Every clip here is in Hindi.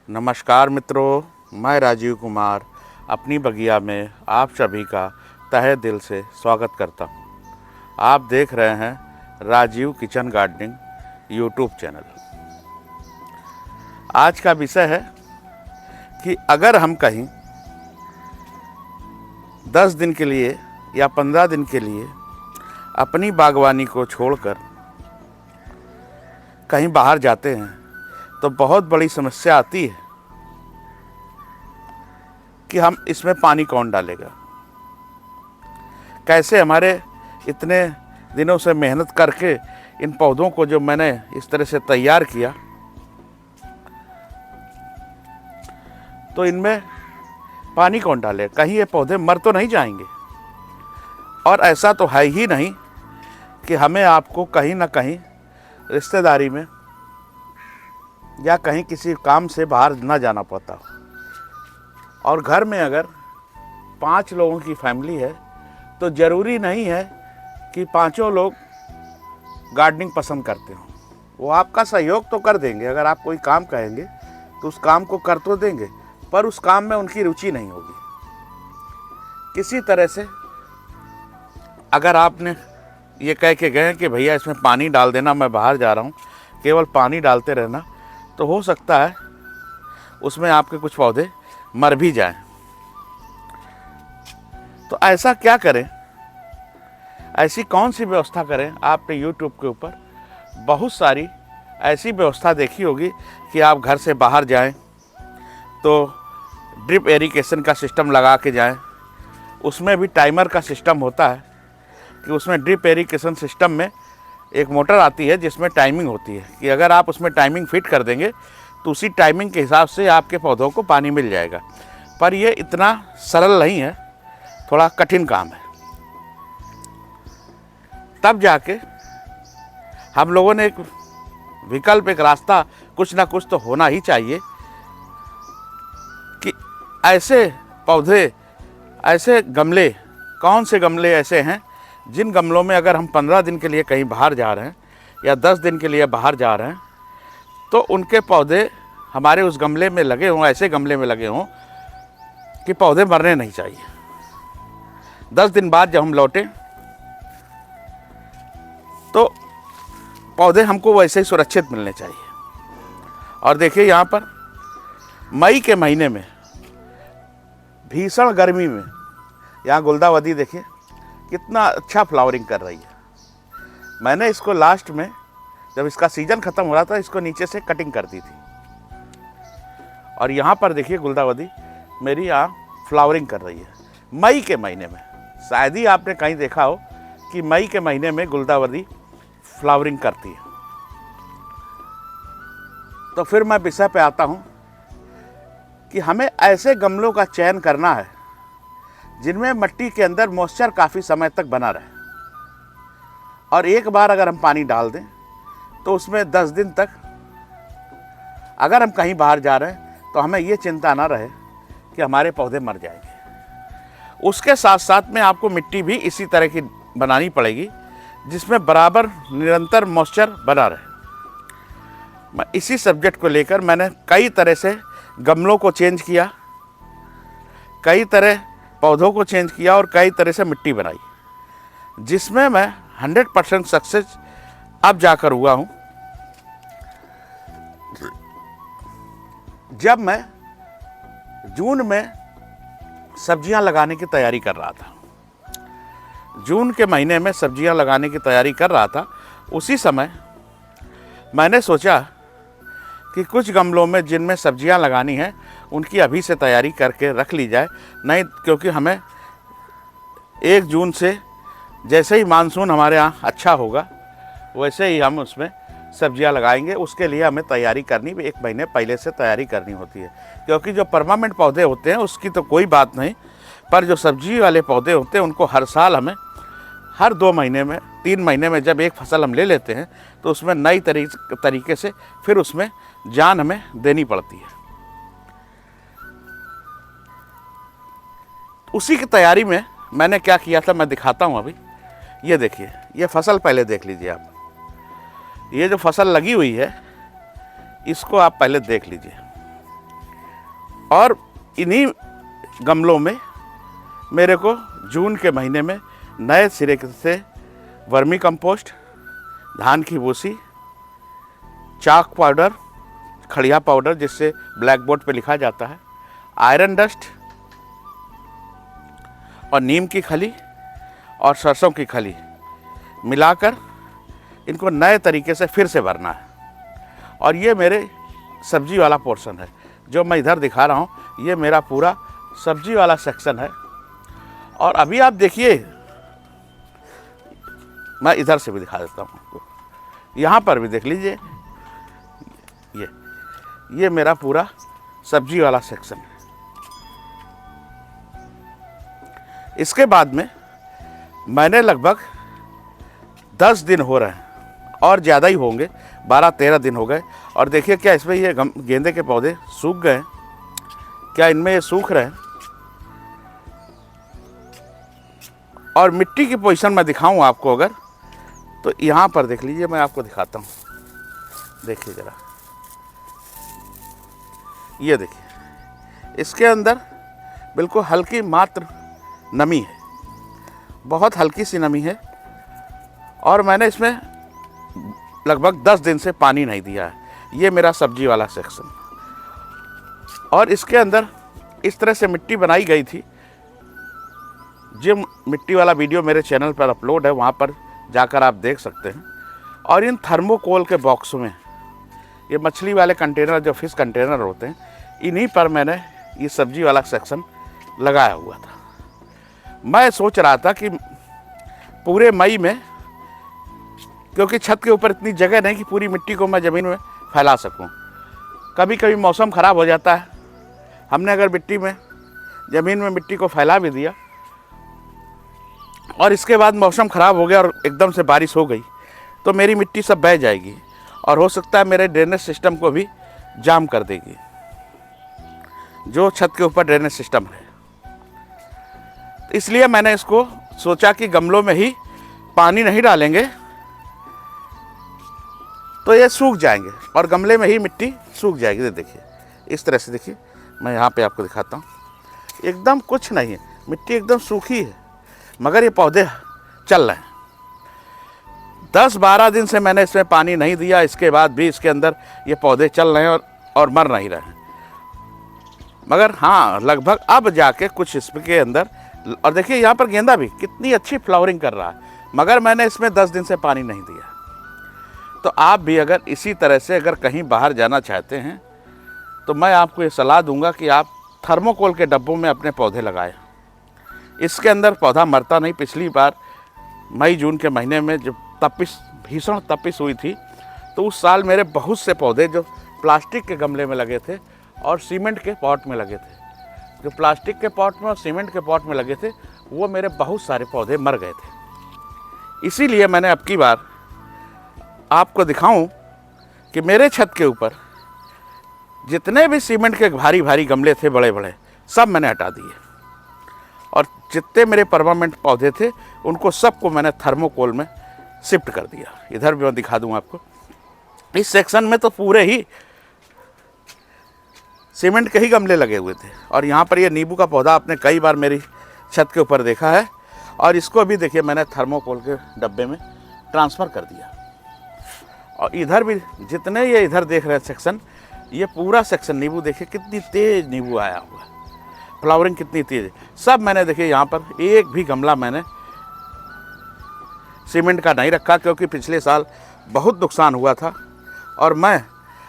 नमस्कार मित्रों, मैं राजीव कुमार अपनी बगिया में आप सभी का तहे दिल से स्वागत करता हूं। आप देख रहे हैं Rajiv kitchen gardening YouTube channel. आज का विषय है कि अगर हम कहीं 10 दिन के लिए या 15 दिन के लिए अपनी बागवानी को छोड़कर कहीं बाहर जाते हैं तो बहुत बड़ी समस्या आती है कि हम इसमें पानी कौन डालेगा। कैसे हमारे इतने दिनों से मेहनत करके इन पौधों को जो मैंने इस तरह से तैयार किया, तो इनमें पानी कौन डाले। कहीं ये पौधे मर तो नहीं जाएंगे। और ऐसा तो है ही नहीं कि हमें आपको कहीं ना कहीं रिश्तेदारी में या कहीं किसी काम से बाहर ना जाना पड़ता हो। और घर में अगर 5 लोगों की फैमिली है तो ज़रूरी नहीं है कि पांचों लोग गार्डनिंग पसंद करते हो। वो आपका सहयोग तो कर देंगे। अगर आप कोई काम कहेंगे तो उस काम को कर तो देंगे, पर उस काम में उनकी रुचि नहीं होगी। किसी तरह से अगर आपने ये कह के गए कि भैया इसमें पानी डाल देना, मैं बाहर जा रहा हूँ, केवल पानी डालते रहना, तो हो सकता है उसमें आपके कुछ पौधे मर भी जाएं। तो ऐसा क्या करें, ऐसी कौन सी व्यवस्था करें। आपने YouTube के ऊपर बहुत सारी ऐसी व्यवस्था देखी होगी कि आप घर से बाहर जाएं तो ड्रिप इरिगेशन का सिस्टम लगा के जाएं। उसमें भी टाइमर का सिस्टम होता है कि उसमें ड्रिप इरिगेशन सिस्टम में एक मोटर आती है जिसमें टाइमिंग होती है कि अगर आप उसमें टाइमिंग फिट कर देंगे तो उसी टाइमिंग के हिसाब से आपके पौधों को पानी मिल जाएगा। पर ये इतना सरल नहीं है, थोड़ा कठिन काम है। तब जाके हम लोगों ने एक विकल्प, एक रास्ता, कुछ ना कुछ तो होना ही चाहिए कि ऐसे पौधे, ऐसे गमले, कौन से गमले ऐसे हैं जिन गमलों में अगर हम 15 दिन के लिए कहीं बाहर जा रहे हैं या 10 दिन के लिए बाहर जा रहे हैं तो उनके पौधे हमारे उस गमले में लगे हों, ऐसे गमले में लगे हों कि पौधे मरने नहीं चाहिए। 10 दिन बाद जब हम लौटें तो पौधे हमको वैसे ही सुरक्षित मिलने चाहिए। और देखिए यहाँ पर मई के महीने में भीषण गर्मी में यहाँ गुलदावदी देखिए कितना अच्छा फ्लावरिंग कर रही है। मैंने इसको लास्ट में जब इसका सीज़न ख़त्म हो रहा था इसको नीचे से कटिंग कर दी थी। और यहाँ पर देखिए गुलदावदी मेरी यहाँ फ्लावरिंग कर रही है मई के महीने में। शायद ही आपने कहीं देखा हो कि मई के महीने में गुलदावदी फ्लावरिंग करती है। तो फिर मैं विषय पे आता हूँ कि हमें ऐसे गमलों का चयन करना है जिनमें मिट्टी के अंदर मॉइस्चर काफ़ी समय तक बना रहे। और एक बार अगर हम पानी डाल दें तो उसमें 10 दिन तक अगर हम कहीं बाहर जा रहे हैं तो हमें ये चिंता ना रहे कि हमारे पौधे मर जाएंगे। उसके साथ साथ में आपको मिट्टी भी इसी तरह की बनानी पड़ेगी जिसमें बराबर निरंतर मॉइस्चर बना रहे। मैं इसी सब्जेक्ट को लेकर मैंने कई तरह से गमलों को चेंज किया, कई तरह पौधों को चेंज किया और कई तरह से मिट्टी बनाई, जिसमें मैं 100% सक्सेस अब जाकर हुआ हूँ। जब मैं जून में सब्जियां लगाने की तैयारी कर रहा था, जून के महीने में सब्जियां लगाने की तैयारी कर रहा था, उसी समय मैंने सोचा कि कुछ गमलों में जिनमें सब्जियां लगानी हैं उनकी अभी से तैयारी करके रख ली जाए। नहीं, क्योंकि हमें 1 जून से जैसे ही मानसून हमारे यहाँ अच्छा होगा वैसे ही हम उसमें सब्जियां लगाएंगे। उसके लिए हमें तैयारी करनी भी 1 महीने पहले से तैयारी करनी होती है। क्योंकि जो परमानेंट पौधे होते हैं उसकी तो कोई बात नहीं, पर जो सब्जी वाले पौधे होते हैं उनको हर साल हमें हर 2 महीने में, 3 महीने में जब एक फसल हम ले लेते हैं तो उसमें नई तरीके से फिर उसमें जान हमें देनी पड़ती है। उसी की तैयारी में मैंने क्या किया था मैं दिखाता हूँ अभी। ये देखिए, ये फसल पहले देख लीजिए आप। ये जो फसल लगी हुई है इसको आप पहले देख लीजिए। और इन्हीं गमलों में मेरे को जून के महीने में नए सिरे से वर्मी कंपोस्ट, धान की भूसी, चाक पाउडर, खड़िया पाउडर जिससे ब्लैक बोर्ड पे लिखा जाता है, आयरन डस्ट और नीम की खली और सरसों की खली मिलाकर इनको नए तरीके से फिर से भरना है। और ये मेरे सब्जी वाला पोर्शन है जो मैं इधर दिखा रहा हूँ, ये मेरा पूरा सब्जी वाला सेक्शन है। और अभी आप देखिए, मैं इधर से भी दिखा देता हूँ आपको, यहाँ पर भी देख लीजिए, ये मेरा पूरा सब्जी वाला सेक्शन है। इसके बाद में मैंने लगभग 10 दिन हो रहे हैं और ज़्यादा ही होंगे, 12-13 दिन हो गए। और देखिए क्या इसमें ये गेंदे के पौधे सूख गए हैं, क्या इनमें ये सूख रहे हैं। और मिट्टी की पोजीशन मैं दिखाऊं आपको अगर, तो यहाँ पर देख लीजिए, मैं आपको दिखाता हूँ, देखिए ज़रा, ये देखिए इसके अंदर बिल्कुल हल्की मात्र नमी है, बहुत हल्की सी नमी है। और मैंने इसमें लगभग 10 दिन से पानी नहीं दिया है। ये मेरा सब्जी वाला सेक्शन। और इसके अंदर इस तरह से मिट्टी बनाई गई थी, जो मिट्टी वाला वीडियो मेरे चैनल पर अपलोड है, वहाँ पर जाकर आप देख सकते हैं। और इन थर्मोकोल के बॉक्सों में, ये मछली वाले कंटेनर जो फिश कंटेनर होते हैं, इन्हीं पर मैंने ये सब्जी वाला सेक्शन लगाया हुआ था। मैं सोच रहा था कि पूरे मई में, क्योंकि छत के ऊपर इतनी जगह नहीं कि पूरी मिट्टी को मैं ज़मीन में फैला सकूं, कभी कभी मौसम ख़राब हो जाता है। हमने अगर मिट्टी में, ज़मीन में मिट्टी को फैला भी दिया और इसके बाद मौसम ख़राब हो गया और एकदम से बारिश हो गई, तो मेरी मिट्टी सब बह जाएगी और हो सकता है मेरे ड्रेनेज सिस्टम को भी जाम कर देगी, जो छत के ऊपर ड्रेनेज सिस्टम है। इसलिए मैंने इसको सोचा कि गमलों में ही पानी नहीं डालेंगे तो ये सूख जाएंगे और गमले में ही मिट्टी सूख जाएगी। देखिए इस तरह से, देखिए मैं यहाँ पे आपको दिखाता हूँ, एकदम कुछ नहीं है, मिट्टी एकदम सूखी है, मगर ये पौधे चल रहे हैं। 10-12 दिन से मैंने इसमें पानी नहीं दिया, इसके बाद भी इसके अंदर ये पौधे चल रहे हैं और मर नहीं रहे हैं। मगर हाँ, लगभग अब जाके कुछ इसके अंदर, और देखिए यहाँ पर गेंदा भी कितनी अच्छी फ्लावरिंग कर रहा है, मगर मैंने इसमें 10 दिन से पानी नहीं दिया। तो आप भी अगर इसी तरह से अगर कहीं बाहर जाना चाहते हैं तो मैं आपको ये सलाह दूंगा कि आप थर्मोकोल के डब्बों में अपने पौधे लगाएं। इसके अंदर पौधा मरता नहीं। पिछली बार मई जून के महीने में जब भीषण तपिश हुई थी, तो उस साल मेरे बहुत से पौधे जो प्लास्टिक के गमले में लगे थे और सीमेंट के पॉट में लगे थे, जो प्लास्टिक के पॉट में और सीमेंट के पॉट में लगे थे, वो मेरे बहुत सारे पौधे मर गए थे। इसीलिए मैंने अब की बार आपको दिखाऊं कि मेरे छत के ऊपर जितने भी सीमेंट के भारी भारी गमले थे, बड़े बड़े, सब मैंने हटा दिए और जितने मेरे परमानेंट पौधे थे उनको सबको मैंने थर्मोकोल में शिफ्ट कर दिया। इधर भी मैं दिखा दूं आपको, इस सेक्शन में तो पूरे ही सीमेंट के ही गमले लगे हुए थे। और यहाँ पर ये नींबू का पौधा आपने कई बार मेरी छत के ऊपर देखा है, और इसको भी देखिए मैंने थर्मोकोल के डब्बे में ट्रांसफ़र कर दिया। और इधर भी जितने ये इधर देख रहे हैं सेक्शन, ये पूरा सेक्शन नींबू, देखिए कितनी तेज़ नींबू आया हुआ है, फ्लावरिंग कितनी तेज़ है। सब मैंने देखिए यहाँ पर एक भी गमला मैंने सीमेंट का नहीं रखा, क्योंकि पिछले साल बहुत नुकसान हुआ था और मैं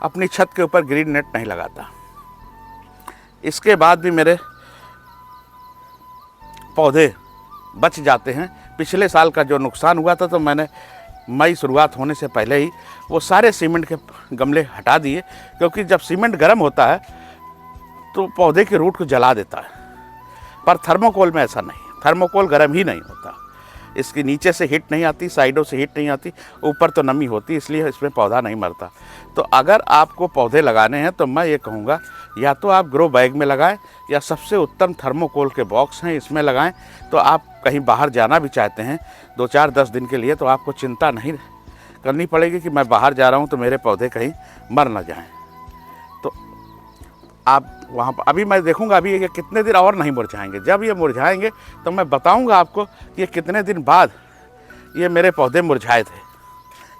अपनी छत के ऊपर ग्रीन नेट नहीं लगाता। इसके बाद भी मेरे पौधे बच जाते हैं। पिछले साल का जो नुकसान हुआ था, तो मैंने मई शुरुआत होने से पहले ही वो सारे सीमेंट के गमले हटा दिए, क्योंकि जब सीमेंट गर्म होता है तो पौधे के रूट को जला देता है। पर थर्मोकोल में ऐसा नहीं, थर्मोकोल गर्म ही नहीं होता, इसके नीचे से हीट नहीं आती, साइडों से हीट नहीं आती, ऊपर तो नमी होती, इसलिए इसमें पौधा नहीं मरता। तो अगर आपको पौधे लगाने हैं तो मैं ये कहूँगा, या तो आप ग्रो बैग में लगाएं, या सबसे उत्तम थर्मोकोल के बॉक्स हैं इसमें लगाएं। तो आप कहीं बाहर जाना भी चाहते हैं 2-4-10 दिन के लिए, तो आपको चिंता नहीं करनी पड़ेगी कि मैं बाहर जा रहा हूँ तो मेरे पौधे कहीं मर ना जाएं। तो आप वहाँ पर अभी मैं देखूँगा अभी ये कितने दिन और नहीं मुरझाएंगे। जब ये मुरझाएंगे तो मैं बताऊँगा आपको कि ये कितने दिन बाद ये मेरे पौधे मुरझाए थे,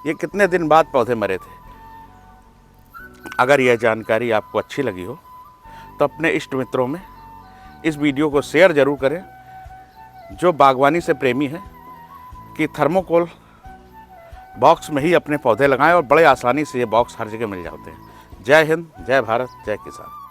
ये कितने दिन बाद पौधे मरे थे। अगर यह जानकारी आपको अच्छी लगी हो तो अपने इष्ट मित्रों में इस वीडियो को शेयर ज़रूर करें जो बागवानी से प्रेमी हैं, कि थर्मोकोल बॉक्स में ही अपने पौधे लगाएं और बड़े आसानी से ये बॉक्स हर जगह मिल जाते हैं। जय हिंद, जय भारत, जय किसान।